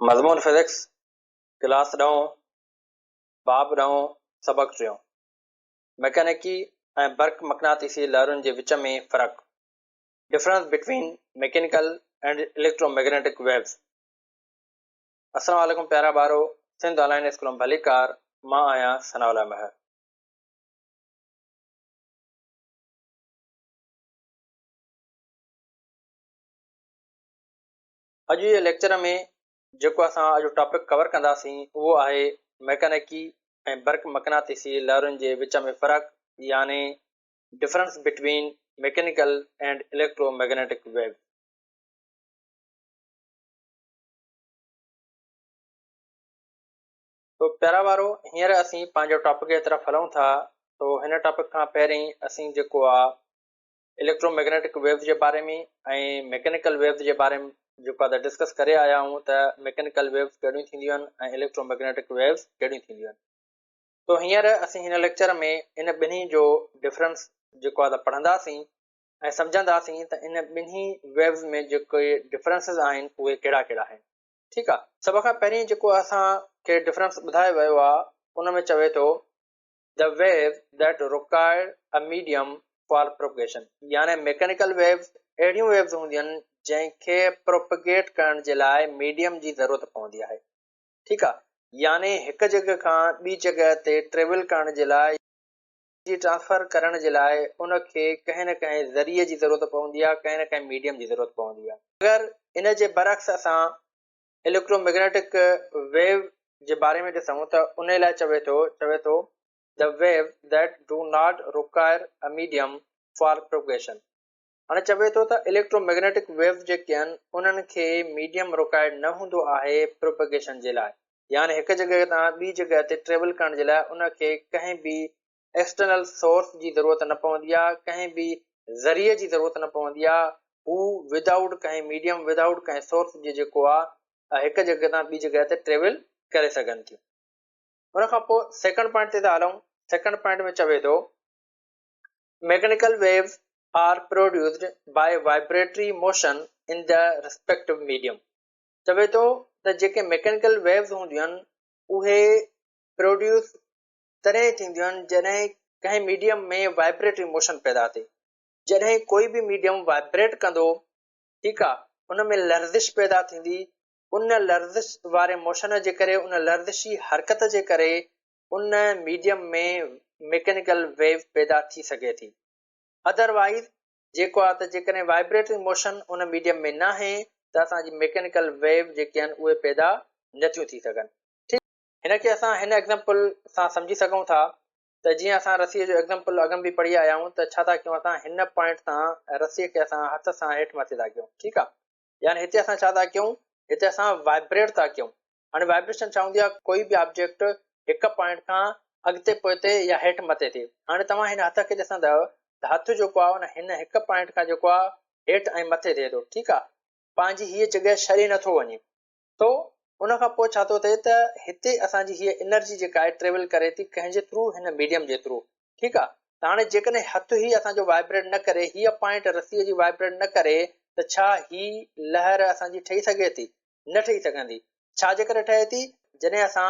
मज़मून physics class 9 बाब 9 सबक 3 मैकेनिकी ऐं बर्क़ मक़नातीसी लहरुनि जे विच में फ़र्क़ु difference between mechanical and electromagnetic waves. अस्सलाम वालेकुम प्यारा ॿारो, सिंध ऑनलाइन स्कूल में भलीकार, मां आहियां सनाउल्लाह महर। अॼु जे लेक्चर में जेको असां अॼु टॉपिक कवर कंदासीं उहो आहे मैकेनिकी ऐं बर्क़ मक़नातीसी लहरुनि जे विच में फ़र्क़ु, यानी difference between mechanical and electromagnetic waves. तो प्यारा वारो, हींअर असीं पंहिंजो टॉपिक जे तरफ़ हलूं था। तो हिन टॉपिक खां पहिरीं असीं जेको आहे इलेक्ट्रोमैग्नेटिक वेव्स जे बारे में ऐं मैकेनिकल वेव्स जे बारे में जेको आहे डिस्कस करे आया आहियूं त मैकेनिकल वेव्स कहिड़ियूं थींदियूं आहिनि ऐं इलेक्ट्रोमैग्नेटिक वेव्स कहिड़ियूं थींदियूं आहिनि। तो हींअर असीं हिन लेक्चर में इन ॿिन्ही जो डिफरेंस जेको आहे त पढ़ंदासीं ऐं सम्झंदासीं त इन ॿिन्ही वेव्स में जेके डिफरेंसिस आहिनि उहे कहिड़ा कहिड़ा आहिनि। ठीकु आहे। सभ खां पहिरीं जेको असांखे डिफरेंस ॿुधायो वियो आहे उन में चवे थो the wave that require a medium for propagation, यानी मैकेनिकल वेव्स अहिड़ियूं वेव्स हूंदियूं आहिनि जंहिंखे प्रोपगेट करण जे लाइ मीडियम जी ज़रूरत पवंदी आहे। ठीकु आहे। यानी हिकु जॻह खां ॿी जॻह ते ट्रेवल करण जे लाइ, ट्रांसफर करण जे लाइ उनखे कंहिं न कंहिं ज़रिए जी ज़रूरत पवंदी आहे, कंहिं न कंहिं मीडियम जी ज़रूरत पवंदी आहे। अगरि इन जे बरक्स असां इलेक्ट्रोमैग्नेटिक वेव जे बारे में ॾिसूं त उन लाइ चवे थो the wave that do not require a medium for propagation. हाणे चवे थो त इलेक्ट्रोमैग्नेटिक वेव्स जेके आहिनि उन्हनि खे मीडियम रिक्वायर्ड न हूंदो आहे प्रोपगेशन जे लाइ। यानी हिकु जॻह तां ॿी जॻह ते ट्रेवल करण जे लाइ उनखे कंहिं बि एक्सटर्नल सोर्स जी ज़रूरत न पवंदी आहे, कंहिं बि ज़रिए जी ज़रूरत न पवंदी आहे। हू विदाउट कंहिं मीडियम, विदाउट कंहिं सोर्स जे जेको आहे हिकु जॻह तां ॿी जॻह ते ट्रेवल करे सघनि थियूं। उन खां पोइ सेकंड पॉइंट ते था हलूं। सेकंड पॉइंट में चवे थो mechanical waves are produced by vibratory motion in the respective medium। चवे थो त जेके मैकेनिकल वेव्स हूंदियूं आहिनि उहे प्रोड्यूस तॾहिं थींदियूं आहिनि जॾहिं कंहिं मीडियम में वाइब्रेटरी मोशन पैदा थिए। जॾहिं कोई बि मीडियम वाइब्रेट कंदो, ठीकु आहे, उन में लर्ज़िश पैदा थींदी। उन लर्ज़िश वारे मोशन जे करे, उन लर्ज़िशी हरकत जे करे उन मीडियम में मैकेनिकल वेव पैदा थी सघे थी। अदरवाइज़ जेको आहे त जेकॾहिं वाइब्रेटरी मोशन उन मीडियम में न आहे त असांजी मैकेनिकल वेव जेके आहिनि उहे पैदा नथियूं थी सघनि। ठीकु, हिनखे असां हिन एग्ज़ाम्पल सां सम्झी सघूं था त जीअं असां रसीअ जो एग्ज़ाम्पल अॻु बि पढ़ी आया आहियूं त छा था कयूं, असां हिन पॉइंट सां रसीअ खे असां हथ सां हेठि मथे था कयूं। ठीकु आहे। यानी हिते असां छा था कयूं, हिते असां वाइब्रेट था कयूं। हाणे वाइब्रेशन छा हूंदी आहे, कोई बि ऑब्जेक्ट हिकु पॉइंट खां अॻिते पोइते या हेठि मथे थिए। हाणे तव्हां हिन हथ खे ॾिसंदव त हथु जेको आहे हिन हिकु पॉइंट खां जेको आहे हेठि ऐं मथे थिए थो। ठीकु आहे। पंहिंजी हीअ जॻह छॾे नथो वञे। तो उन खां पोइ छा थो थिए त हिते असांजी हीअ एनर्जी जेका आहे ट्रेवल करे थी कंहिंजे थ्रू, हिन मीडियम जे थ्रू। ठीकु आहे। त हाणे जेकॾहिं हथु ई असांजो वाइब्रेट न करे, हीअ पॉइंट रसीअ जी वाइब्रेट न करे त छा ही लहर असांजी ठही सघे थी? न ठही सघंदी। छा जे करे ठहे थी? जॾहिं असां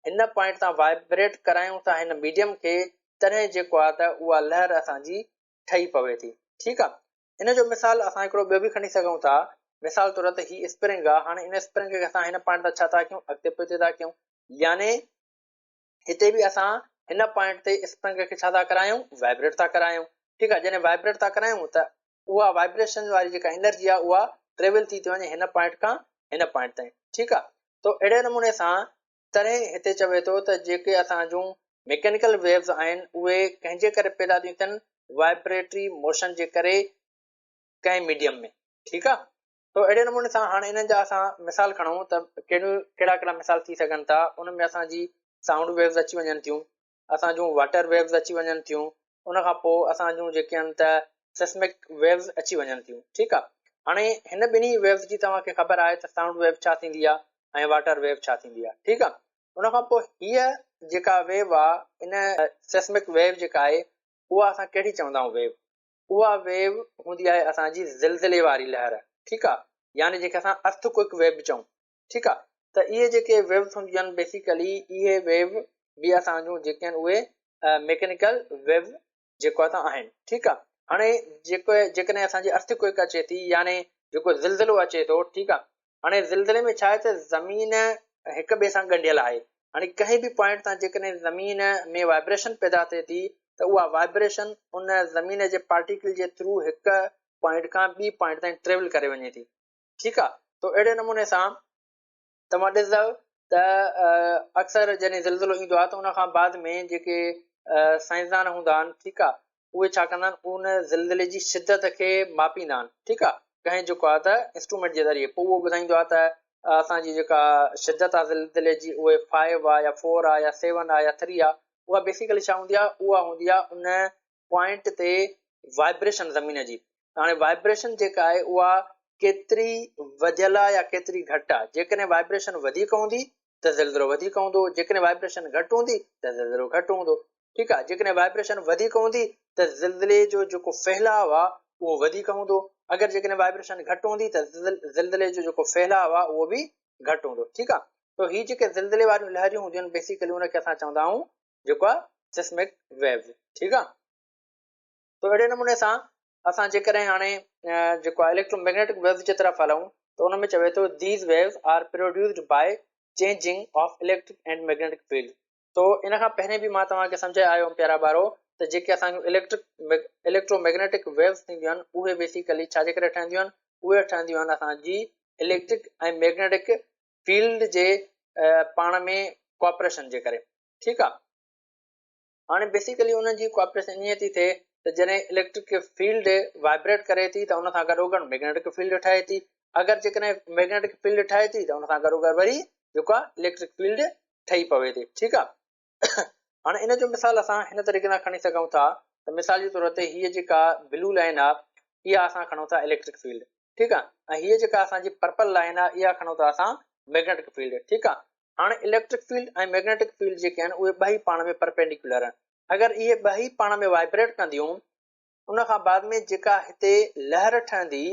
हिन पॉइंट तां वाइब्रेट करायूं था हिन मीडियम खे, तॾहिं जेको आहे त उहा लहर असांजी ठही पवे थी। ठीकु आहे। इन जो मिसाल असां हिकिड़ो ॿियो बि खणी सघूं था। मिसाल तौर ते ही स्प्रिंग आहे। हाणे इन स्प्रिंग खे असां हिन पॉइंट तां छा था कयूं, अॻिते पोइते था कयूं। यानी हिते बि असां हिन पॉइंट ते स्प्रिंग खे छा था करायूं, वाइब्रेट था करायूं। ठीकु आहे। जॾहिं वाइब्रेट था करायूं त उहा वाइब्रेशन वारी जेका एनर्जी आहे उहा ट्रेवल थी वञे हिन पॉइंट खां हिन पॉइंट ताईं। ठीकु आहे। तो अहिड़े नमूने सां तॾहिं हिते चवे थो त जेके असां जूं मैकेनिकल वेव्स आहिनि उहे कंहिंजे करे पैदा थियूं थियनि, वाइब्रेटरी मोशन जे करे कंहिं मीडियम में। ठीकु आहे। तो अहिड़े नमूने सां हाणे इन्हनि जा असां मिसाल खणूं त कहिड़ा कहिड़ा मिसाल थी सघनि था। उन में असांजी साउंड वेव्स अची वञनि थियूं, असां जूं वाटर वेव्स अची वञनि थियूं, उन खां पोइ असां जूं जेके आहिनि त सेस्मिक वेव्स अची वञनि थियूं। ठीकु आहे। हाणे हिन ॿिन्ही वेव्स जी तव्हांखे ख़बर आहे त साउंड वेव छा थींदी आहे ऐं वाटर वेव छा थींदी आहे। ठीकु आहे। उन खां पोइ हीअ जेका वेव आहे, इन सेस्मिक वेव जेका आहे उहा असां कहिड़ी चवंदा आहियूं वेव? उहा वेव हूंदी आहे असांजी ज़िलज़िले वारी लहर। ठीकु आहे। यानी जेके असां अर्थक्वेक वेव चऊं। ठीकु आहे। त इहे जेके वेव्स हूंदियूं आहिनि बेसिकली इहे वेव बि असांजूं जेके आहिनि उहे मैकेनिकल वेव जेको आहे आहिनि। ठीकु आहे। हाणे जेकॾहिं असांजी अर्थक्वेक अचे थी यानी जेको ज़िलज़िलो अचे थो, ठीकु आहे। हाणे ज़िलज़िले में छा आहे त ज़मीन हिक ॿिए सां ॻंढियल आहे। हाणे कंहिं बि पॉइंट तां जेकॾहिं ज़मीन में वाइब्रेशन पैदा थिए थी त उहा वाइब्रेशन उन ज़मीन जे पार्टिकल जे थ्रू हिक पॉइंट खां ॿी पॉइंट ताईं ट्रेवल करे वञे थी। ठीकु आहे। त अहिड़े नमूने सां तव्हां ॾिसंदव त अक्सर जॾहिं ज़िलज़िलो ईंदो आहे त उन खां बाद में जेके साइंसदान हूंदा आहिनि, ठीकु आहे, उहे छा कंदा आहिनि उन ज़िलज़िले जी शिदत खे मापींदा आहिनि। ठीकु आहे। कंहिं जेको आहे त इंस्ट्रूमेंट जे ज़रिए पोइ उहो ॿुधाईंदो आहे त असांजी जेका शिदत आहे ज़िलज़िले जी उहे 5 आहे या 4 आहे या 7 आहे या 3 आहे। उहा बेसिकली छा हूंदी आहे, उहा हूंदी आहे उन पॉइंट ते वाइब्रेशन ज़मीन जी। हाणे वाइब्रेशन जेका आहे उहा केतिरी वधियल आहे या केतिरी घटि आहे। जेकॾहिं वाइब्रेशन वधीक हूंदी त ज़िलज़िलो वधीक हूंदो, जेकॾहिं वाइब्रेशन घटि हूंदी त ज़िलज़िलो घटि हूंदो। ठीकु आहे। जेकॾहिं वाइब्रेशन वधीक हूंदी त ज़िलज़िले जो जेको फैलाव आहे उहो वधीक हूंदो। अगरि जेकॾहिं वाइब्रेशन घटि हूंदी त ज़िलज़िले जो जेको फैलाव आहे उहो बि घटि हूंदो। ठीकु आहे। त हीअ जेके ज़िलज़िले वारियूं लहरियूं हूंदियूं आहिनि बेसिकली उनखे असां चवंदा आहियूं जेको आहे सिस्मिक वेव। ठीकु आहे। त अहिड़े नमूने सां असां जेकॾहिं हाणे जेको आहे इलेक्ट्रोमैग्नेटिक वेव्स जे तरफ़ हलूं त उन में चवे थो these waves are produced by changing of electric and magnetic field. तो इन खां पहिरें बि मां तव्हांखे सम्झाए आयो प्यारा ॿारो त जेके असांजूं इलेक्ट्रोमैग्नेटिक वेव्स थींदियूं आहिनि उहे बेसिकली छा जे करे ठहंदियूं आहिनि, उहे ठहंदियूं आहिनि असांजी इलेक्ट्रिक ऐं मैग्नेटिक फील्ड जे पाण में कॉपरेशन जे करे। ठीकु आहे। हाणे बेसिकली उन्हनि जी कॉपरेशन ईअं थी थिए त जॾहिं इलेक्ट्रिक फील्ड वाइब्रेट करे थी त उन सां गॾोगॾु मैग्नेटिक फील्ड ठहे थी। अगरि जेकॾहिं मैग्नेटिक फील्ड ठहे थी त उन सां गॾोगॾु वरी जेको आहे इलेक्ट्रिक फील्ड ठही पवे थी। ठीकु आहे। हाणे इन जो मिसाल असां हिन तरीक़े सां खणी सघूं था त मिसाल जे तौर ते हीअ जेका ब्लू लाइन आहे इहा असां खणूं था इलेक्ट्रिक फील्ड। ठीकु आहे। ऐं हीअ जेका असांजी पर्पल लाइन आहे इहा खणूं था असां मैग्नेटिक फील्ड। ठीकु आहे। हाणे इलेक्ट्रिक फील्ड ऐं मैग्नेटिक फील्ड जेके आहिनि उहे ॿई पाण में परपेंडिकुलर आहिनि। अगरि इहे ॿई पाण में वाइब्रेट कंदियूं उन खां बाद में जेका हिते लहर ठहंदी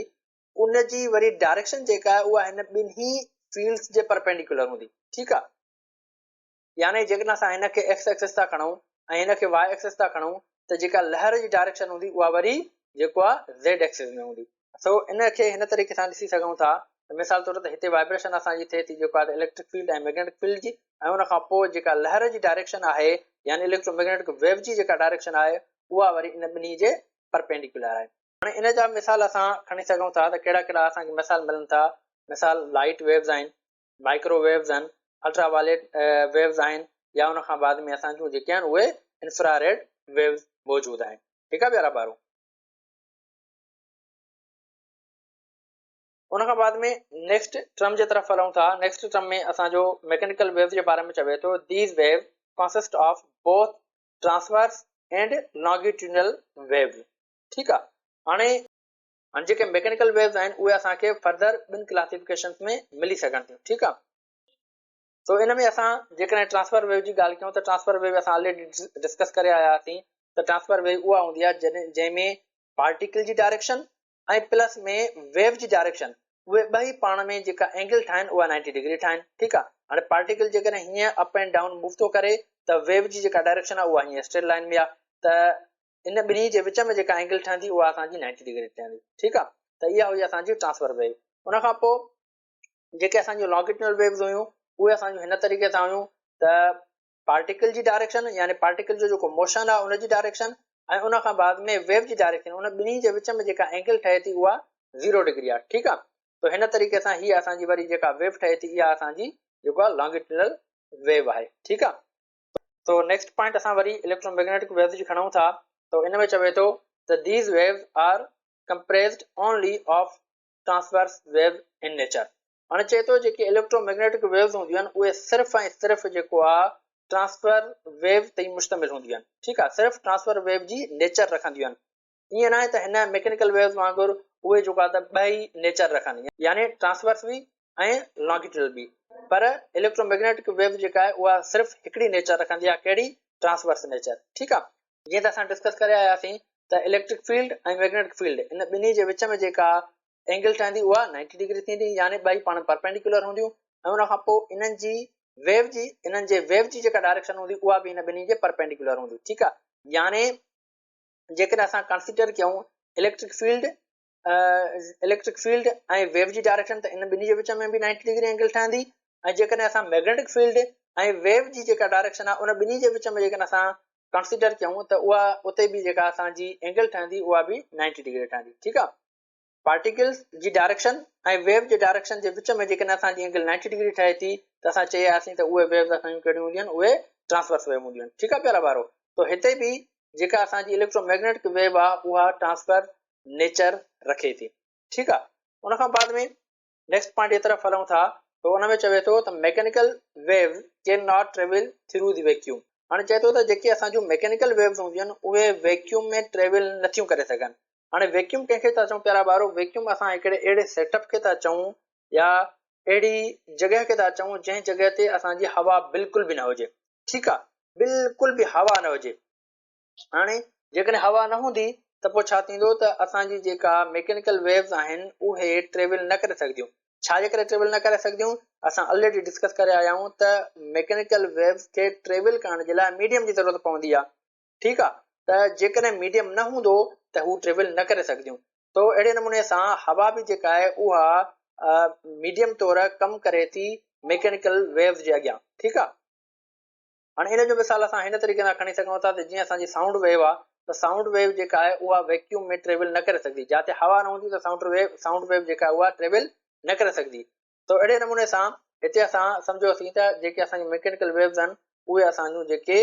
उन जी वरी डायरेक्शन जेका आहे उहा हिन ॿिन्ही फील्ड्स जे परपेंडिकुलर हूंदी। ठीकु आहे। यानी जेकॾहिं असां हिनखे एक्स एक्सिस था खणूं ऐं हिनखे वाई एक्सिस था खणूं त जेका लहर जी डायरेक्शन हूंदी उहा वरी जेको आहे ज़ेड एक्सिस में हूंदी। सो इनखे हिन तरीक़े सां ॾिसी सघूं था त मिसाल तौर ते हिते वाइब्रेशन असांजी थिए थी जेको आहे इलेक्ट्रिक फील्ड ऐं मैग्नेटिक फील्ड जी, ऐं उन खां पोइ जेका लहर जी डायरेक्शन आहे यानी इलेक्ट्रोमैग्नेटिक वेव जी जेका डायरेक्शन आहे उहा वरी इन ॿिन्ही जे परपेंडिकुलर आहे। हाणे इन जा मिसाल असां खणी सघूं था त कहिड़ा कहिड़ा असांखे मिसाल मिलनि था। मिसाल लाइट वेव्स आहिनि, माइक्रोवेव्स आहिनि, अल्ट्रावायलेट वेव्स आहिनि, या उन खां बाद में असांजूं जेके आहिनि उहे इंफ्रारेड वेव्स मौजूदु आहिनि। ठीकु आहे प्यारा ॿारो। उन खां बाद में नेक्स्ट टर्म जे तरफ़ हलूं था। नेक्स्ट टर्म में असांजो मैकेनिकल वेव्स जे बारे में चवे थो these wave consist of both transverse and longitudinal waves. ठीकु आहे। हाणे जेके मैकेनिकल वेव्स आहिनि उहे असांखे फर्दर ॿिनि क्लासिफिकेशन में मिली सघनि थियूं। ठीकु आहे। सो इन में असां जेकॾहिं ट्रांसफर वेव जी ॻाल्हि कयूं त ट्रांसफर वेव असां ऑलरेडी डिस्कस करे आया हुआसीं त ट्रांसफर वेव उहा हूंदी आहे जंहिंमें पार्टिकल जी डायरेक्शन ऐं प्लस में वेव जी डायरेक्शन उहे ॿई पाण में जेका एंगल ठाहिनि उहा 90 डिग्री ठाहिनि। ठीकु आहे। हाणे पार्टिकल जेकॾहिं हीअं अप एंड डाउन मूव थो करे त वेव जी जेका डायरेक्शन आहे उहा हीअं स्ट्रेट लाइन में आहे त इन ॿिन्ही जे विच में जेका एंगल ठहंदी उहा असांजी 90 डिग्री ठहंदी। ठीकु आहे। त इहा हुई असांजी ट्रांसफर वेव। उन खां पोइ जेके असांजूं लॉन्गिट्यूडनल वेव्स हुयूं उहे असांजूं हिन तरीक़े सां हुयूं त पार्टिकल जी डायरेक्शन यानी पार्टिकल जो जेको मोशन आहे उनजी डायरेक्शन ऐं उन खां बाद में वेव जी डायरेक्शन उन ॿिन्ही जे विच में जेका एंगल ठहे थी उहा 0 डिग्री आहे। ठीकु आहे। त हिन तरीक़े सां हीअ असांजी वरी जेका वेव ठहे थी इहा असांजी जेको आहे लॉन्गिट्यूडनल वेव आहे। ठीकु आहे। तो नेक्स्ट पॉइंट असां वरी इलेक्ट्रोमैग्नेटिक वेव्स जी खणूं था त इन में चवे थो त these waves are compressed only of transverse wave in nature. हाणे चए थो जेके इलेक्ट्रोमैग्नेटिक वेव्स हूंदियूं आहिनि उहे सिर्फ़ु ऐं सिर्फ़ु जेको आहे ट्रांसफर वेव ते मुश्तमिल हूंदियूं आहिनि। ठीकु आहे। सिर्फ़ु ट्रांसफर वेव जी नेचर रखंदियूं आहिनि। ईअं न आहे त हिन मैकेनिकल वेव्स वांगुरु उहे जेको आहे त ॿई नेचर रखंदी आहिनि यानी ट्रांसवर्स बि ऐं लॉन्गिट्यूडनल बि। पर इलेक्ट्रोमैग्नेटिक वेव जेका आहे उहा सिर्फ़ु हिकिड़ी नेचर रखंदी आहे। कहिड़ी? Transverse nature. ठीकु आहे। जीअं त असां डिस्कस करे आयासीं त इलेक्ट्रिक फील्ड ऐं मैग्नेटिक फील्ड इन ॿिन्ही जे विच में जेका एंगल ठहंदी उहा 90 डिग्री थींदी यानी ॿई पाण परपेंडिकुलर हूंदियूं ऐं उन खां पोइ इन्हनि जे वेव जी जेका डायरेक्शन हूंदी उहा बि इन ॿिन्ही जे परपेंडिकुलर हूंदी। ठीकु आहे, यानी जेकॾहिं असां कंसिडर कयूं इलेक्ट्रिक फील्ड ऐं वेव जी डायरेक्शन, त इन ॿिन्ही जे विच में बि 90 डिग्री एंगल ठहंदी। ऐं जेकॾहिं असां मैग्नेटिक फील्ड ऐं वेव जी जेका डायरेक्शन आहे उन ॿिन्ही जे विच में जेकॾहिं असां कंसिडर कयूं त उहा उते बि जेका असांजी एंगल ठहंदी उहा बि 90 डिग्री ठहंदी। ठीकु आहे, पार्टिकल्स जी डायरेक्शन ऐं वेव जे डायरेक्शन जे विच में जेकॾहिं असांजी एंगल 90 डिग्री ठहे थी त असां चयासीं त उहे वेव्स असांजूं कहिड़ियूं हूंदियूं आहिनि, उहे ट्रांसवर्स वेव हूंदियूं आहिनि। ठीकु आहे प्यारा ॿारो, त हिते बि जेका असांजी इलेक्ट्रोमैग्नेटिक वेव आहे उहा ट्रांसफर नेचर रखे थी। ठीकु आहे, उन खां बाद में नेक्स्ट पॉइंट जे तरफ़ हलूं था त उन में चवे थो त mechanical wave can not travel through the vacuum. हाणे चए थो त जेके असांजूं मैकेनिकल वेव्स हूंदियूं आहिनि उहे वैक्यूम में ट्रेवल नथियूं करे सघनि। हाणे वैक्यूम कंहिंखे था चऊं प्यारा ॿारो? वैक्यूम असां हिकिड़े अहिड़े सेटअप खे था चऊं या अहिड़ी जॻह खे था चऊं जंहिं जॻह ते असांजी हवा बिल्कुलु बि न हुजे। ठीकु आहे, बिल्कुलु बि हवा न हुजे। हाणे जेकॾहिं हवा न हूंदी त पोइ छा थींदो त असांजी जेका मैकेनिकल वेव्स आहिनि उहे ट्रेवल न करे सघंदियूं। छाजे करे ट्रेवल न करे सघंदियूं? असां ऑलरेडी डिस्कस करे आया आहियूं त मैकेनिकल वेव्स खे ट्रेवल करण जे लाइ मीडियम जी ज़रूरत पवंदी आहे। ठीकु आहे, त जेकॾहिं मीडियम न हूंदो त हू ट्रेवल न करे सघंदियूं। तो अहिड़े नमूने सां हवा बि जेका आहे उहा मीडियम तौरु कमु करे थी मैकेनिकल वेव्स जे अॻियां। ठीकु आहे, हाणे इन जो मिसाल असां हिन तरीक़े सां खणी सघूं था त जीअं असांजी साउंड वेव आहे त साउंड वेव जेका आहे उहा वैक्यूम में ट्रेवल न करे सघंदी। जिते हवा न हूंदी त साउंड वेव जेका आहे उहा ट्रेवल न करे सघंदी। तो अहिड़े नमूने सां हिते असां सम्झोसीं त जेके असांजी मैकेनिकल वेव्स आहिनि उहे असांजूं जेके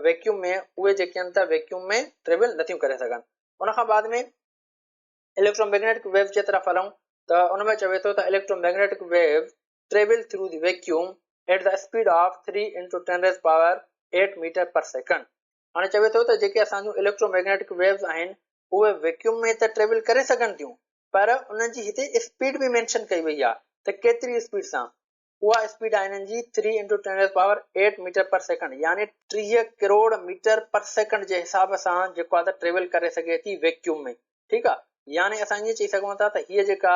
वैक्यूम में उहे जेके आहिनि त वैक्यूम में ट्रेवल नथियूं करे सघनि। उन खां बाद में इलेक्ट्रोमैग्नेटिक वेव जे तरफ़ हलूं त उन में चवे थो त electromagnetic wave travel through the vacuum at the speed of 3 × 10⁸ metre per second. हाणे चवे थो त जेके असांजूं इलेक्ट्रोमैग्नेटिक वेव्स आहिनि उहे वैक्यूम में त ट्रेवल करे सघनि थियूं, पर उन्हनि जी हिते स्पीड बि मेंशन कई वई आहे त केतिरी स्पीड सां। उहा स्पीड आहे हिननि जी 3 × 10⁸ मीटर पर सेकंड, यानी 30 करोड़ मीटर पर सेकंड जे हिसाब सां जेको आहे त ट्रेवल करे सघे थी वैक्यूम में। ठीकु आहे, यानी असां ईअं चई सघूं था त हीअ जेका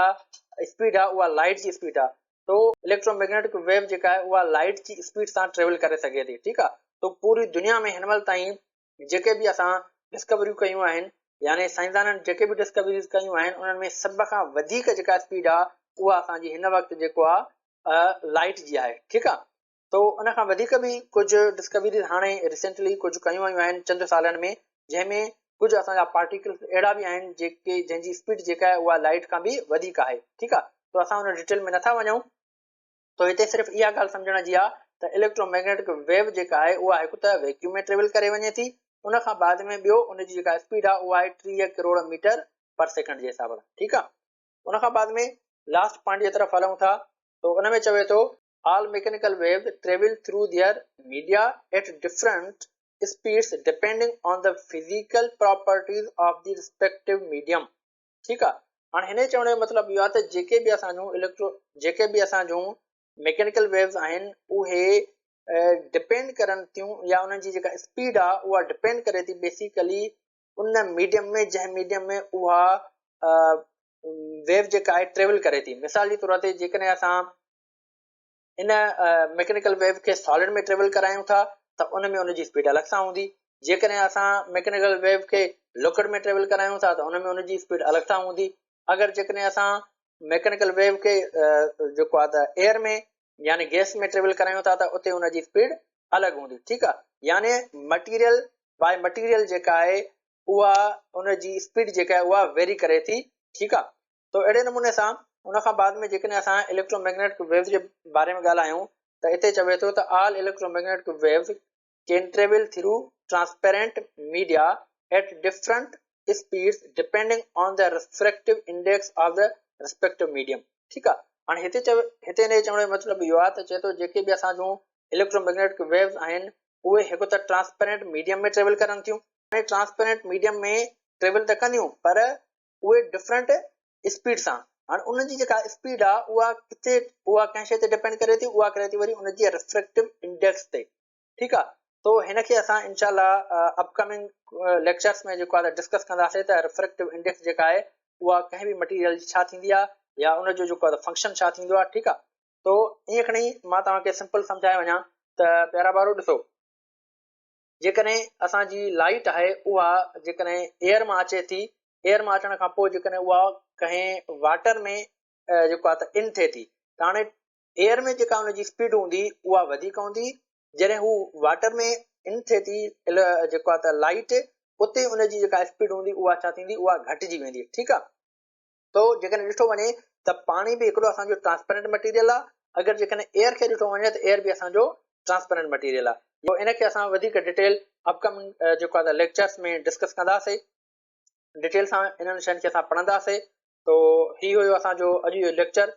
स्पीड आहे उहा लाइट जी स्पीड आहे। तो इलेक्ट्रोमैग्नेटिक वेव जेका आहे उहा लाइट जी स्पीड सां ट्रेवल करे सघे थी। ठीकु आहे, तो पूरी दुनिया में हिन महिल ताईं जेके बि असां डिस्कवरियूं कयूं आहिनि, यानी साइंसदाननि जेके बि डिस्कवरीज़ कयूं आहिनि उन्हनि में सभ खां वधीक जेका स्पीड आहे उहा असांजी हिन वक़्तु जेको आहे लाइट जी आहे। ठीकु आहे, तो उन खां वधीक बि कुझु डिस्कवरीज़ हाणे रिसेंटली कुझु कयूं वियूं आहिनि चंद सालनि में, जंहिंमें कुझु असांजा पार्टिकल्स अहिड़ा बि आहिनि जंहिंजी स्पीड जेका आहे उहा लाइट खां बि वधीक आहे। ठीकु आहे, तो असां हुन डिटेल में नथा वञूं। तो हिते सिर्फ़ु इहा ॻाल्हि सम्झण जी आहे त इलेक्ट्रोमैग्नेटिक वेव जेका आहे उहा हिकु त वैक्यूम में ट्रेवल करे वञे थी, उन खां बाद में ॿियो उनजी जेका स्पीड आहे उहा आहे 30 करोड़ मीटर पर सेकंड जे हिसाब सां। ठीकु आहे, उन खां बाद में लास्ट पॉइंट जे तरफ़ हलूं था तो उन में चवे थो all mechanical wave travel through their media at different speeds depending on the physical properties of the respective medium. ठीकु आहे, हाणे हिन चवण जो मतिलबु इहो आहे त जेके बि असांजूं मैकेनिकल वेव्स आहिनि उहे डिपेंड करनि थियूं या उन्हनि जी जेका स्पीड आहे उहा डिपेंड करे थी बेसिकली उन मीडियम में जंहिं मीडियम में उहा वेव जेका आहे ट्रेवल करे थी। मिसाल जे तौर ते जेकॾहिं असां इन मैकेनिकल वेव खे सॉलिड में ट्रेवल करायूं था त उन में उनजी स्पीड अलॻि सां हूंदी। जेकॾहिं असां मैकेनिकल वेव खे लिक्विड में ट्रेवल करायूं था त उन में उनजी स्पीड अलॻि सां हूंदी। अगरि जेकॾहिं असां मैकेनिकल वेव खे जेको आहे त एयर में यानी गैस में ट्रेवल करायूं था त उते उनजी स्पीड अलॻि हूंदी। ठीकु आहे, यानी मटीरियल बाय मटीरियल जेका आहे उहा उनजी स्पीड जेका आहे उहा वेरी करे थी। ठीकु आहे, तो अहिड़े नमूने सां उन खां बाद में जेकॾहिं असां इलेक्ट्रोमैग्नेटिक वेव्स जे बारे में ॻाल्हायूं त हिते चवे थो त all electromagnetic waves can travel through transparent media at different speeds depending on the refractive index of the respective medium. ठीकु आहे, हाणे हिते हिन चवण जो मतिलबु इहो आहे त चए थो जेके बि असांजूं इलेक्ट्रोमैग्नेटिक वेव्स आहिनि उहे हिकु त ट्रांसपेरेंट मीडियम में ट्रेवल करनि थियूं। हाणे ट्रांसपेरेंट मीडियम में ट्रेवल त कंदियूं पर उहे डिफरेंट स्पीड सां। हाणे उनजी जेका स्पीड आहे उहा कंहिं शइ ते डिपेंड करे थी, उहा करे थी वरी उनजी रिफ्रैक्टिव इंडेक्स ते। ठीकु आहे, तो हिनखे असां इनशाला अपकमिंग लेक्चर्स में जेको आहे डिस्कस कंदासीं त रिफ्रैक्टिव इंडेक्स जेका आहे उहा कंहिं बि मटीरियल जी छा थींदी आहे या उनजो जेको आहे फंक्शन छा थींदो आहे। ठीकु आहे, तो ईअं खणी मां तव्हांखे सिंपल सम्झाए वञा त प्यारा ॿारो ॾिसो, जेकॾहिं असांजी लाइट आहे उहा जेकॾहिं एयर मां अचे थी, एयर मां अचण खां पोइ जेकॾहिं उहा कंहिं वाटर में जेको आहे त इन थिए थी, त हाणे एयर में जेका हुनजी स्पीड हूंदी उहा वधीक हूंदी, जॾहिं हू वाटर में इन थिए थी जेको आहे त लाइट, उते उनजी जेका स्पीड हूंदी उहा छा थींदी, उहा घटिजी वेंदी। ठीकु आहे। तो जेकॾहिं ॾिठो वञे त पाणी बि हिकिड़ो असांजो ट्रांसपेरेंट मटीरियल आहे। अगरि जेकॾहिं एयर खे ॾिठो वञे त एयर बि असांजो ट्रांसपेरेंट मटीरियल आहे। जो इनखे असां वधीक डिटेल अपकमिंग जेको आहे लेक्चर्स में डिस्कस कंदासीं, डिटेल सां इन्हनि शयुनि खे असां पढ़ंदासीं। तो ही हुयो असांजो अॼु जो लेक्चर।